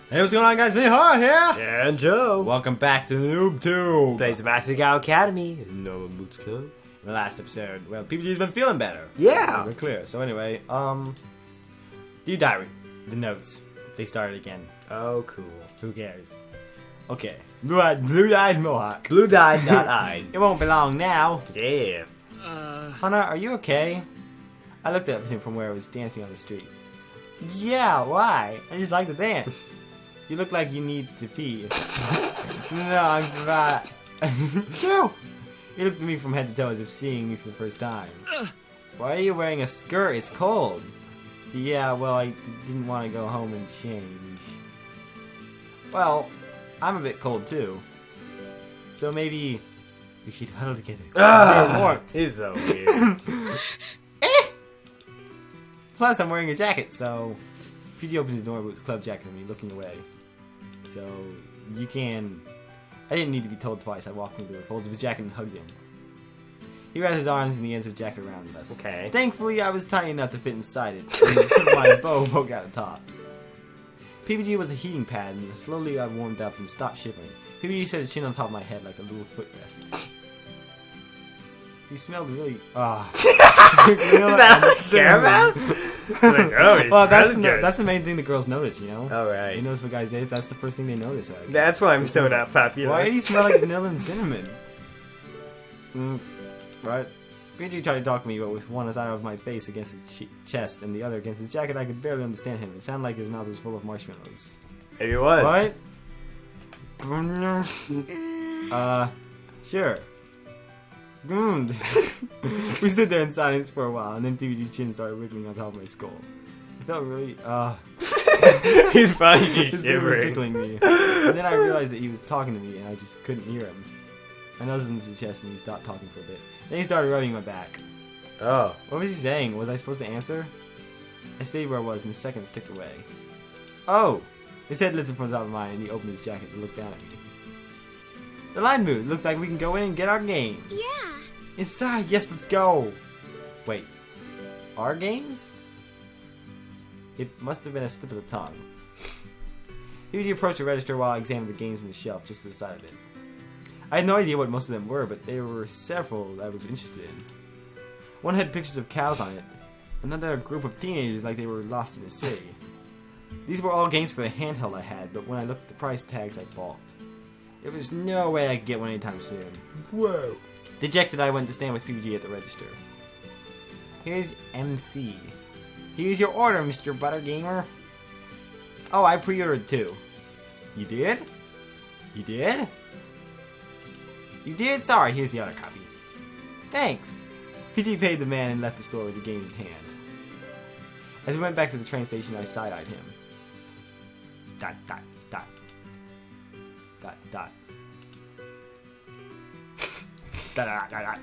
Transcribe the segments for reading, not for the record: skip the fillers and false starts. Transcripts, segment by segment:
Hey, what's going on, guys? Vinnie here! And Joe. Welcome back to the NOOB Tube. Plays Asagao Academy. No boots club. The last episode, well, PPG's been feeling better. Yeah. We're clear. So anyway, Dear Diary, the notes. They started again. Oh, cool. Who cares? Okay. Blue-eyed Mohawk. Blue-eyed, not eyed. It won't be long now. Yeah. Hannah, are you okay? I looked at him from where I was dancing on the street. Yeah, why? I just like to dance. You look like you need to pee. No, I'm fine. Joe! He looked at me from head to toe as if seeing me for the first time. Why are you wearing a skirt? It's cold. Yeah, well, I didn't want to go home and change. Well, I'm a bit cold too. So maybe we should huddle together. Warmth. He's so weird. Plus, I'm wearing a jacket, so PG opened his door with his club jacket and me, looking away. So you can. I didn't need to be told twice. I walked into the folds of his jacket and hugged him. He wrapped his arms and the ends of the jacket around us. Okay. Thankfully, I was tiny enough to fit inside it, and my bow poke out the top. PPG was a heating pad, and slowly I warmed up and stopped shivering. PPG set his chin on top of my head like a little footrest. He smelled really. Is that what you care about? Like, oh, he well, smells good. that's the main thing the girls notice, you know? Alright. They notice what guys did. That's the first thing they notice. That's why I'm so not popular. Why did he smell like vanilla and cinnamon? Right? PG tried to talk to me, but with one side of my face against his chest and the other against his jacket, I could barely understand him. It sounded like his mouth was full of marshmallows. Maybe it was. What? Sure. We stood there in silence for a while, and then PPG's chin started wiggling on top of my skull. It felt really, He's probably just his beard was shivering. tickling me. And then I realized that he was talking to me, and I just couldn't hear him. I nosed into his chest, and he stopped talking for a bit. Then he started rubbing my back. Oh. What was he saying? Was I supposed to answer? I stayed where I was, and the seconds ticked away. Oh! His head lifted from the top of mine, and he opened his jacket to look down at me. The line moved. Looked like we can go in and get our games. Yeah. Inside, yes, let's go. Wait, our games? It must have been a slip of the tongue. He approached the register while I examined the games on the shelf just to the side of it. I had no idea what most of them were, but there were several that I was interested in. One had pictures of cows on it. Another group of teenagers like they were lost in the city. These were all games for the handheld I had, but when I looked at the price tags, I balked. There was no way I could get one anytime soon. Whoa. Dejected, I went to stand with PPG at the register. Here's MC. Here's your order, Mr. Butter Gamer. Oh, I pre-ordered too. You did? You did? You did? Sorry, here's the other copy. Thanks. PG paid the man and left the store with the games in hand. As we went back to the train station, I side-eyed him. Dot, dot, dot. Dot, dot. Dot, dot, dot,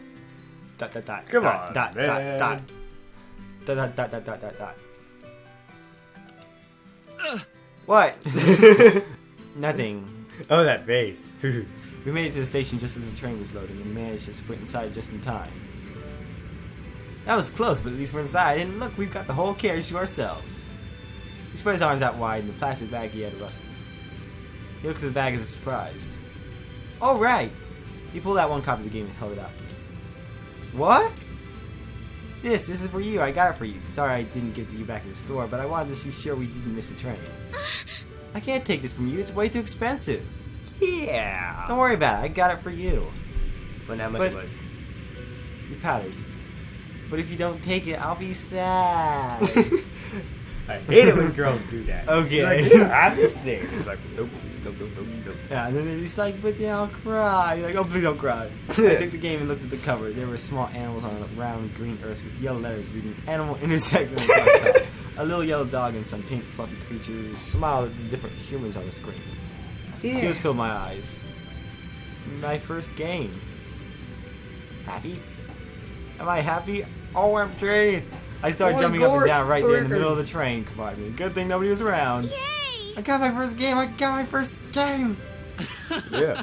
dot, dot, dot, Come dot, on, dot, man. dot, dot, dot, dot, dot, dot, dot, dot. What? Nothing. Oh, that face. We made it to the station just as the train was loading and managed to sprint inside just in time. That was close, but at least we're inside, and look, we've got the whole carriage to ourselves. He spread his arms out wide, and the plastic bag he had rustled. He looked at the bag as if surprised. Oh, right! He pulled out one copy of the game and held it out to me. What? This is for you. I got it for you. Sorry I didn't give it to you back in the store, but I wanted to be sure we didn't miss the train. I can't take this from you. It's way too expensive. Yeah. Don't worry about it. I got it for you. Wonder how much But- it was. You pouted. But if you don't take it, I'll be sad. I hate it when girls do that. Okay. It's like, yeah, I'm just there. It's like, nope, nope, nope, nope, nope. Yeah, and then they're just like, but then I'll cry. You're like, oh, please don't cry. I took the game and looked at the cover. There were small animals on a round green earth with yellow letters reading Animal Intersect. A little yellow dog and some pink fluffy creatures smiled at the different humans on the screen. Tears filled my eyes. My first game. Happy? Am I happy? OMG! I started jumping up and down right there in the middle of the train compartment. Good thing nobody was around. Yay! I got my first game! I got my first game! Yeah.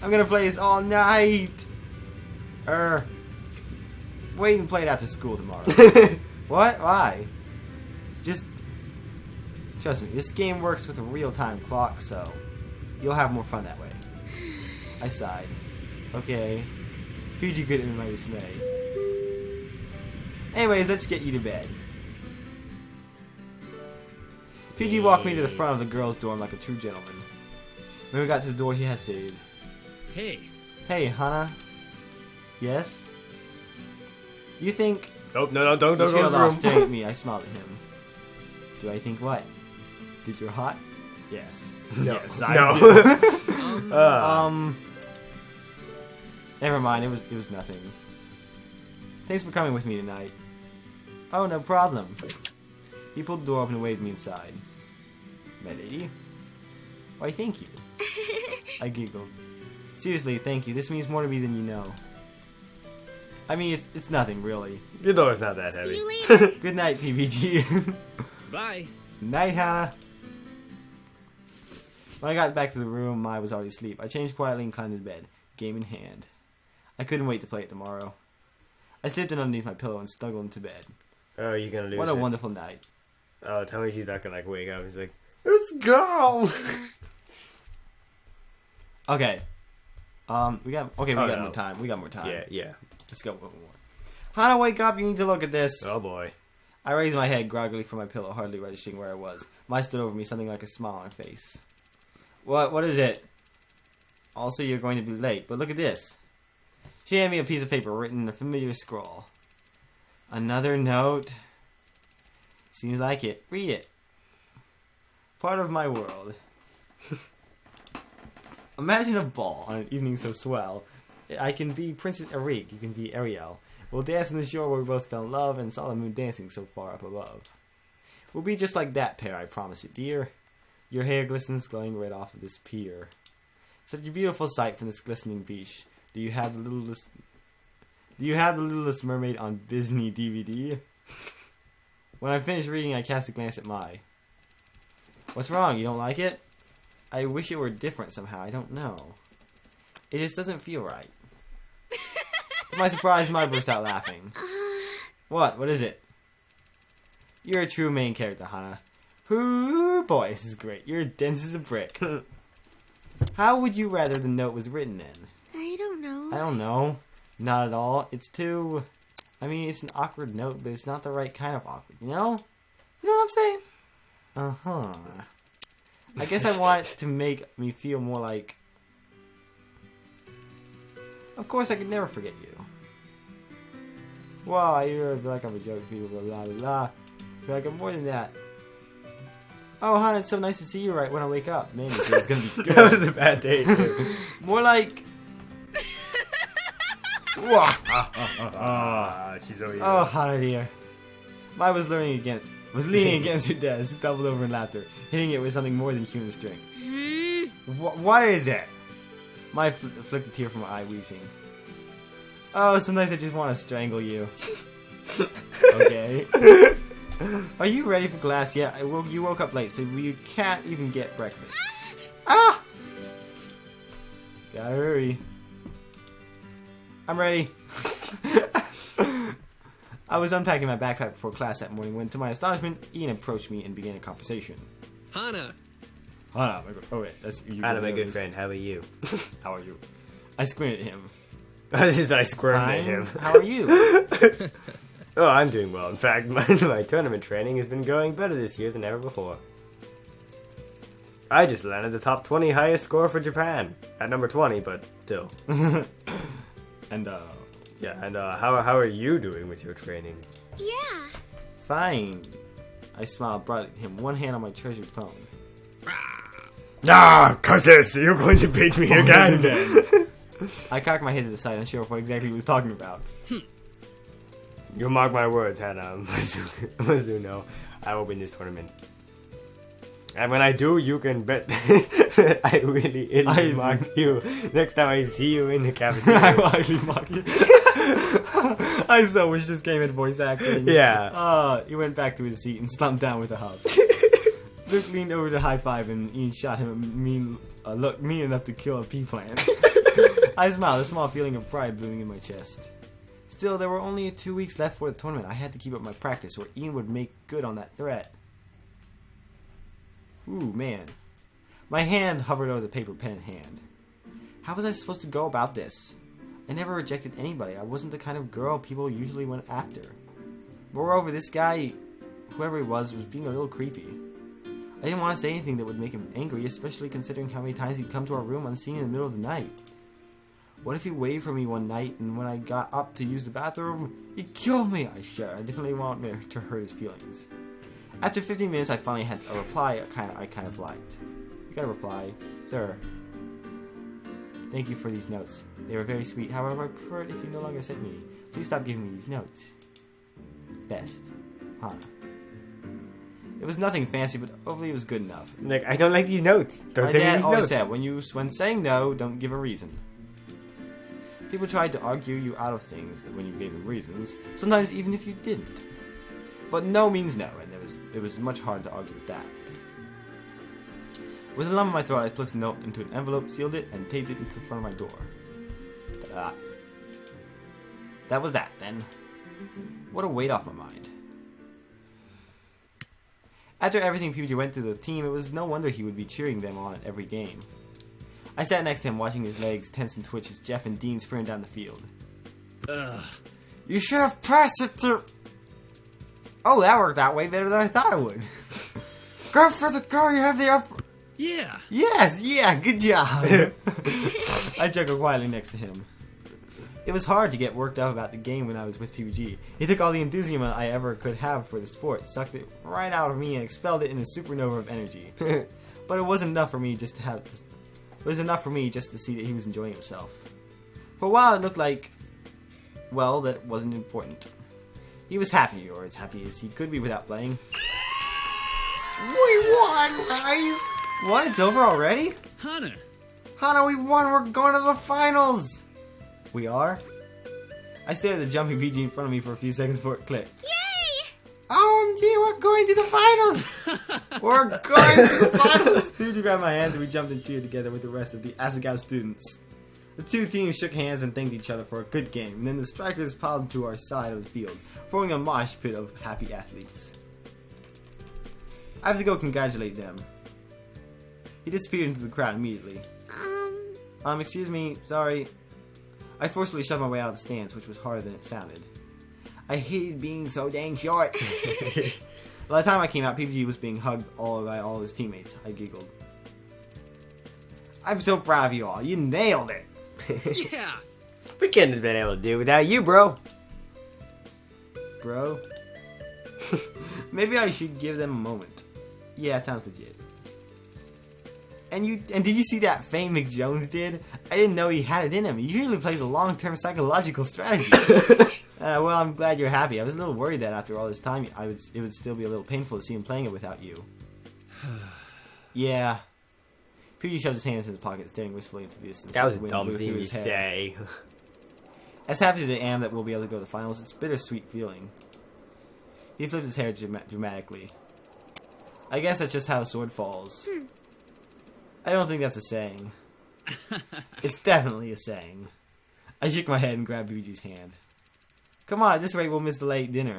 I'm gonna play this all night! Wait and play it after school tomorrow. What? Why? Just Trust me, this game works with a real-time clock, so you'll have more fun that way. I sighed. Okay. PG couldn't in my dismay. Anyways, let's get you to bed. PG walked me to the front of the girls' dorm like a true gentleman. When we got to the door, he hesitated. Hey. Hey, Hana. Yes? You think... Oh, no, don't He go trailed off, to the staring room. at me. I smiled at him. Do I think what? That you're hot? Yes. No. Yes, I No. do. Never mind. It was nothing. Thanks for coming with me tonight. Oh, no problem. He pulled the door open and waved me inside. My lady? Why, thank you. I giggled. Seriously, thank you. This means more to me than you know. I mean, it's nothing, really. Your door's not that heavy. See you later. Good night, PBG. Bye. Night, Hannah. When I got back to the room, Mai was already asleep. I changed quietly and climbed into bed, game in hand. I couldn't wait to play it tomorrow. I slipped in underneath my pillow and snuggled into bed. Oh, you're gonna lose What a it. wonderful night. Oh, tell me she's not gonna, like, wake up. He's like, let's go! Okay. We got Oh, no. more time. We got more time. Yeah. Let's go. One more. Hannah, wake up. You need to look at this. Oh, boy. I raised my head groggily from my pillow, hardly registering where I was. Mai stood over me, something like a smile on her face. What is it? Also, you're going to be late, but look at this. She handed me a piece of paper written in a familiar scrawl. Another note. Seems like it. Read it. Part of my world. Imagine a ball on an evening so swell. I can be Princess Eric, you can be Ariel. We'll dance on the shore where we both fell in love and saw the moon dancing so far up above. We'll be just like that pair, I promise you, dear. Your hair glistens glowing red off of this pier. Such a beautiful sight from this glistening beach. Do you have the Littlest Mermaid on Disney DVD? When I finished reading, I cast a glance at Mai. What's wrong? You don't like it? I wish it were different somehow. I don't know. It just doesn't feel right. To my surprise, Mai burst out laughing. What? What is it? You're a true main character, Hannah. Ooh, boy, this is great. You're dense as a brick. How would you rather the note was written then? I don't know. I don't know. Not at all. It's too... I mean, it's an awkward note, but it's not the right kind of awkward, you know? You know what I'm saying? Uh-huh. I guess I want it to make me feel more like... Of course, I could never forget you. Wow, I feel like I'm a joke, people, blah, blah, blah. I feel like I'm more than that. Oh, hon, it's so nice to see you right when I wake up. Man, it's gonna be good. That was a bad day, too. More like... She's over here. Oh, Hannah dear. Mai was leaning against her desk, doubled over in laughter, hitting it with something more than human strength. What is it? Mai flicked a tear from her eye, wheezing. Oh, sometimes I just want to strangle you. Okay. Are you ready for class yet? You woke up late, so you can't even get breakfast. Ah! Gotta hurry. I'm ready. I was unpacking my backpack before class that morning when, to my astonishment, Ian approached me and began a conversation. Hana. Hannah, oh wait, that's you. Hannah, my good friend, how are you? How are you? I squinted at him. I squirmed at him. How are you? Oh, I'm doing well. In fact, my tournament training has been going better this year than ever before. I just landed the top 20 highest score for Japan. At number 20, but still. And, how are you doing with your training? Yeah. fine. I smiled brightly at him, one hand on my treasured phone. Ah, Cousin, you're going to beat me again. I cocked my head to the side, unsure of what exactly he was talking about. You mark my words, Hannah. Mizuno, I will win this tournament. And when I do, you can bet that I really mock you next time I see you in the cafeteria. I will actually mock you. I so wish this game had voice acting. Yeah. He went back to his seat and slumped down with a huff. Luke leaned over to high five and Ian shot him a look mean enough to kill a pea plant. I smiled, a small feeling of pride blooming in my chest. Still, there were only 2 weeks left for the tournament. I had to keep up my practice or Ian would make good on that threat. Ooh, man. My hand hovered over the paper pen in hand. How was I supposed to go about this? I never rejected anybody. I wasn't the kind of girl people usually went after. Moreover, this guy, whoever he was being a little creepy. I didn't want to say anything that would make him angry, especially considering how many times he'd come to our room unseen in the middle of the night. What if he waited for me one night, and when I got up to use the bathroom, he killed me? I definitely want me to hurt his feelings. After 15 minutes, I finally had a reply I kind of liked. You got a reply. Sir, thank you for these notes. They were very sweet. However, I prefer it if you no longer sent me. Please stop giving me these notes. Best, Hana. It was nothing fancy, but hopefully it was good enough. Like, I don't like these notes. Don't My send me dad these always notes. said, when saying no, don't give a reason. People tried to argue you out of things when you gave them reasons, sometimes even if you didn't. But no means no, and it was much harder to argue with that. With a lump in my throat, I put the note into an envelope, sealed it, and taped it into the front of my door. Ta-da. That was that, then. What a weight off my mind. After everything PBG went through the team, it was no wonder he would be cheering them on at every game. I sat next to him, watching his legs tense and twitch as Jeff and Dean sprinted down the field. Ugh. You should have passed it to... Oh, that worked out way better than I thought it would. Go for the goal, you have the upper... Yeah. Yes, yeah, good job. I chuckled quietly next to him. It was hard to get worked up about the game when I was with PBG. He took all the enthusiasm I ever could have for the sport, sucked it right out of me, and expelled it in a supernova of energy. But it wasn't enough for me just to have... It was enough for me just to see that he was enjoying himself. For a while, it looked like... Well, that wasn't important. He was happy, or as happy as he could be without playing. We won, guys! What? It's over already? Hana. Hana, we won! We're going to the finals! We are? I stared at the jumping VG in front of me for a few seconds before it clicked. Yay! OMG, we're going to the finals! We're going to the finals! PBG grabbed my hands and we jumped and cheered together with the rest of the Asagao students. The two teams shook hands and thanked each other for a good game, and then the strikers piled to our side of the field, forming a mosh pit of happy athletes. I have to go congratulate them. He disappeared into the crowd immediately. Excuse me, sorry. I forcefully shoved my way out of the stands, which was harder than it sounded. I hated being so dang short. By the time I came out, PBG was being hugged by all his teammates. I giggled. I'm so proud of you all. You nailed it. Yeah. We couldn't have been able to do without you, bro. Bro? Maybe I should give them a moment. Yeah, sounds legit. And did you see that Fame McJones did? I didn't know he had it in him. He usually plays a long-term psychological strategy. Well, I'm glad you're happy. I was a little worried that after all this time, it would still be a little painful to see him playing it without you. Yeah. PBG shoved his hands in his pocket, staring wistfully into the distance. That was a The wind dumb blew thing through to his hair. say. As happy as I am that we'll be able to go to the finals, it's a bittersweet feeling. He flipped his hair dramatically. I guess that's just how the sword falls. I don't think that's a saying. It's definitely a saying. I shook my head and grabbed BBG's hand. Come on, at this rate we'll miss the late dinner.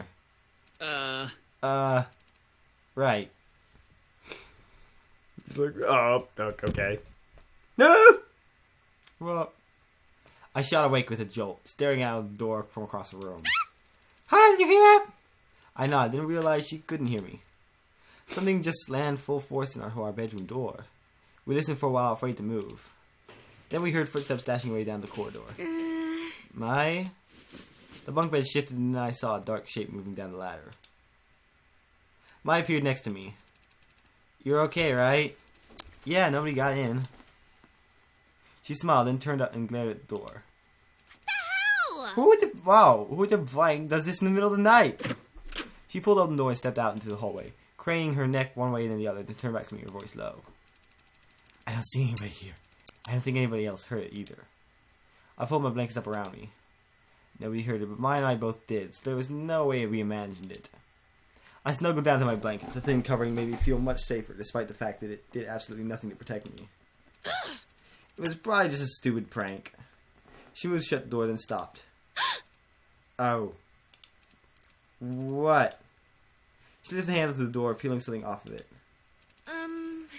Right. He's like, oh, okay. No! Well, I shot awake with a jolt, staring out of the door from across the room. How did you hear that? I nodded, didn't realize she couldn't hear me. Something just slammed full force in our bedroom door. We listened for a while, afraid to move. Then we heard footsteps dashing away down the corridor. The bunk bed shifted and then I saw a dark shape moving down the ladder. Mai appeared next to me. You're okay, right? Yeah, nobody got in. She smiled, then turned up and glared at the door. Who would have blank does this in the middle of the night? She pulled open the door and stepped out into the hallway, craning her neck one way and then the other, then turned back to me, her voice low. I don't see anybody here. I don't think anybody else heard it either. I pulled my blankets up around me. Nobody heard it, but Mai and I both did, so there was no way we imagined it. I snuggled down to my blankets. The thin covering made me feel much safer, despite the fact that it did absolutely nothing to protect me. It was probably just a stupid prank. She moved shut the door, then stopped. Oh. What? She lifted her hand to the door, peeling something off of it.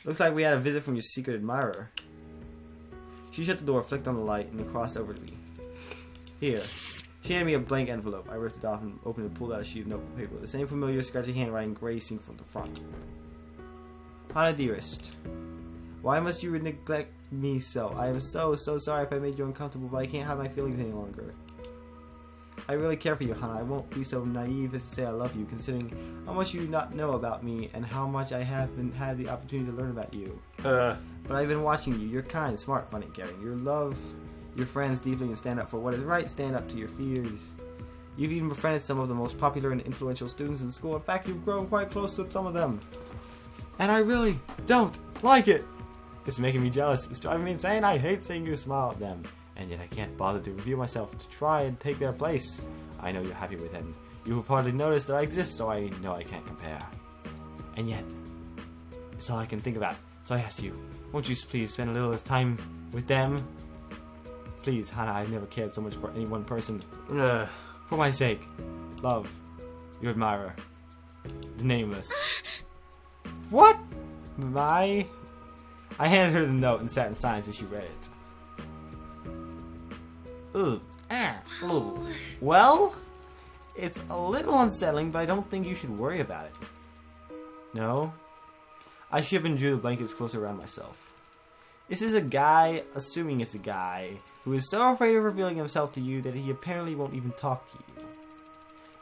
Looks like we had a visit from your secret admirer. She shut the door, flicked on the light, and then crossed over to me. Here. She handed me a blank envelope. I ripped it off and opened it and pulled out a sheet of notebook paper. The same familiar, scratchy handwriting, gray seen from the front. Hana, dearest. Why must you neglect me so? I am so sorry if I made you uncomfortable, but I can't have my feelings any longer. I really care for you, Hana. I won't be so naive as to say I love you, considering how much you not know about me and how much I haven't had the opportunity to learn about you. But I've been watching you. You're kind, smart, funny, caring. You love your friends deeply and stand up for what is right. Stand up to your fears. You've even befriended some of the most popular and influential students in school. In fact, you've grown quite close with some of them. And I really don't like it. It's making me jealous. It's driving me insane. I hate seeing you smile at them. And yet I can't bother to reveal myself to try and take their place. I know you're happy with them. You have hardly noticed that I exist, so I know I can't compare. And yet, it's all I can think about. So I ask you, won't you please spend a little time with them? Please, Hana, I've never cared so much for any one person. For my sake. Love. Your admirer. The nameless. What? I handed her the note and sat in silence as she read it. Ooh. Ooh. Well, it's a little unsettling, but I don't think you should worry about it. No? I shivered and drew the blankets closer around myself. This is a guy, assuming it's a guy, who is so afraid of revealing himself to you that he apparently won't even talk to you.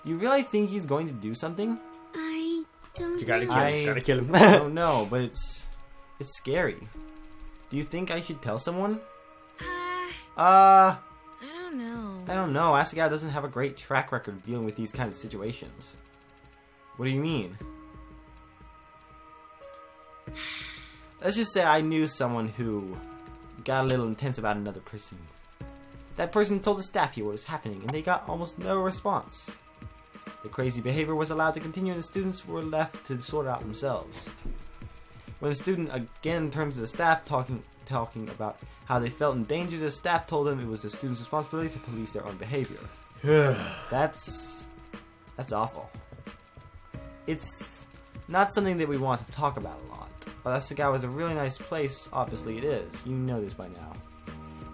Do you really think he's going to do something? I don't You gotta know. kill him. Gotta kill him. I don't know, but it's scary. Do you think I should tell someone? I don't know. I don't know. Asagao doesn't have a great track record of dealing with these kinds of situations. What do you mean? Let's just say I knew someone who got a little intense about another person. That person told the staff here what was happening, and they got almost no response. The crazy behavior was allowed to continue, and the students were left to sort it out themselves. When the student again turned to the staff talking about how they felt in danger, the staff told them it was the student's responsibility to police their own behavior. That's awful. It's not something that we want to talk about a lot. Asagao is a really nice place, obviously it is. You know this by now.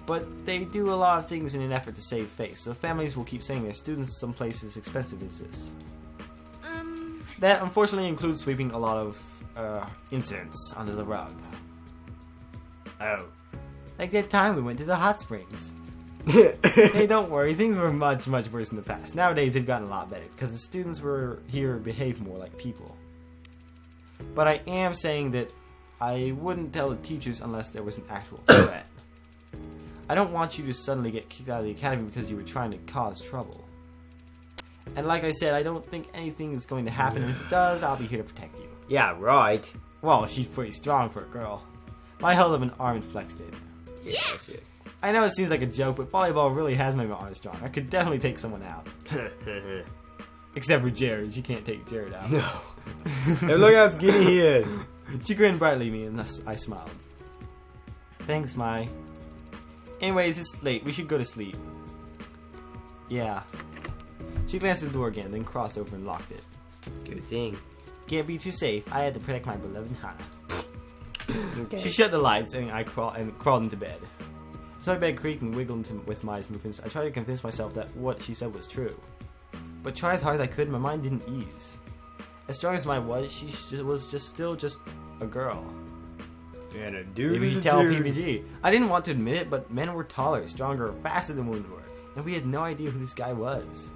But they do a lot of things in an effort to save face, so families will keep sending their students someplace as expensive as this. That unfortunately includes sweeping a lot of incidents under the rug. Oh. Like that time we went to the hot springs. Hey, don't worry, things were much worse in the past. Nowadays they've gotten a lot better, because the students were here behave more like people. But I am saying that I wouldn't tell the teachers unless there was an actual threat. I don't want you to suddenly get kicked out of the academy because you were trying to cause trouble. And like I said, I don't think anything is going to happen, and if it does, I'll be here to protect you. Yeah, right. Well, she's pretty strong for a girl. I held up an arm and flexed it. Yes. I know it seems like a joke, but volleyball really has made my arm strong. I could definitely take someone out. Except for Jared. She can't take Jared out. No. Hey, look how skinny he is. She grinned brightly at me, and thus I smiled. Thanks, Mai. Anyways, it's late. We should go to sleep. Yeah. She glanced at the door again, then crossed over and locked it. Good thing. Can't be too safe. I had to protect my beloved Hana. Okay. She shut the lights, and I crawled into bed. As my bed creaked and wiggled with Mai's movements, I tried to convince myself that what she said was true. But try as hard as I could, my mind didn't ease. As strong as mine was, she was still just a girl. And a dude. Maybe you tell PBG. I didn't want to admit it, but men were taller, stronger, faster than women were, and we had no idea who this guy was.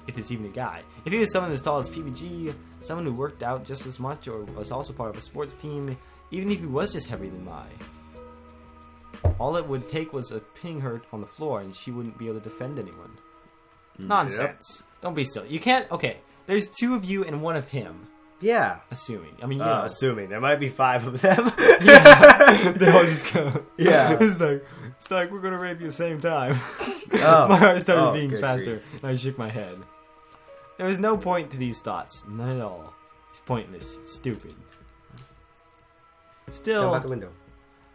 If it's even a guy. If he was someone as tall as PBG, someone who worked out just as much, or was also part of a sports team, even if he was just heavier than Mai. All it would take was a pinning her on the floor, and she wouldn't be able to defend anyone. Nonsense. Don't be silly. You can't. Okay, there's 2 of you and 1 of him. Yeah. Assuming. I mean, you know. Assuming. There might be 5 of them. Yeah. They all just go. Yeah. It's like we're gonna rape you at the same time. Oh. My heart started Oh, beating good faster, grief. and I shook my head. There was no point to these thoughts. None at all. It's pointless. It's stupid. Jump Still, out the window.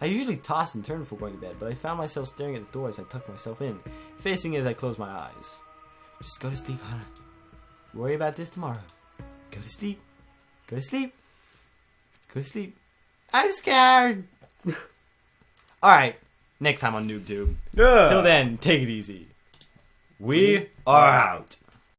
I usually toss and turn before going to bed, but I found myself staring at the door as I tucked myself in, facing it as I closed my eyes. Just go to sleep, Hana. Worry about this tomorrow. Go to sleep. Go to sleep. Go to sleep. I'm scared. Alright, next time on NoobTube. Yeah. Till then, take it easy. We are out.